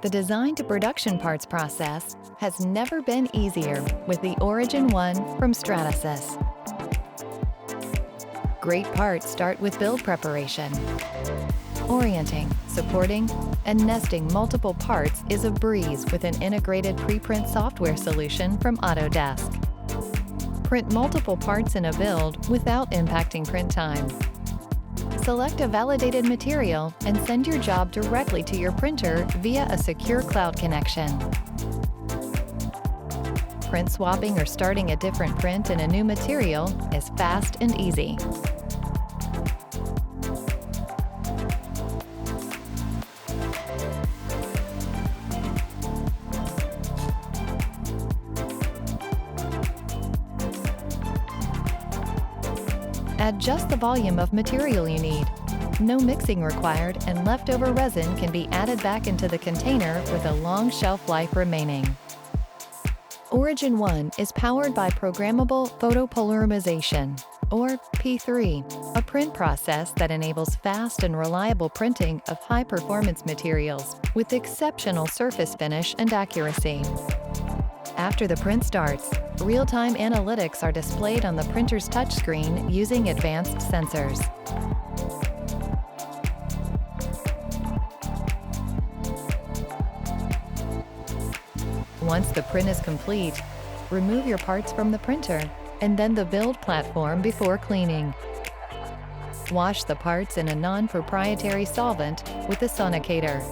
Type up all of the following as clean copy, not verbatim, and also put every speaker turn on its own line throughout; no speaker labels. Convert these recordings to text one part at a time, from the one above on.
The design to production parts process has never been easier with the Origin One from Stratasys. Great parts start with build preparation. Orienting, supporting, and nesting multiple parts is a breeze with an integrated preprint software solution from Autodesk. Print multiple parts in a build without impacting print time. Select a validated material and send your job directly to your printer via a secure cloud connection. Print swapping or starting a different print in a new material is fast and easy. Add just the volume of material you need. No mixing required, and leftover resin can be added back into the container with a long shelf life remaining. Origin One is powered by programmable photopolymerization, or P3, a print process that enables fast and reliable printing of high-performance materials with exceptional surface finish and accuracy. After the print starts, real-time analytics are displayed on the printer's touchscreen using advanced sensors. Once the print is complete, remove your parts from the printer and then the build platform before cleaning. Wash the parts in a non-proprietary solvent with a sonicator.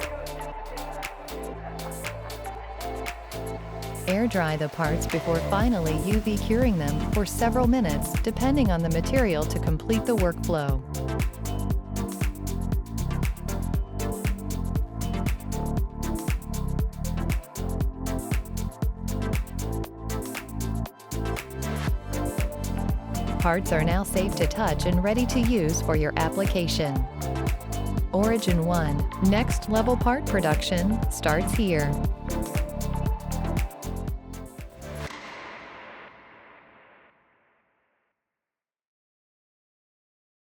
Air dry the parts before finally UV curing them for several minutes, depending on the material, to complete the workflow. Parts are now safe to touch and ready to use for your application. Origin One, next level part production starts here.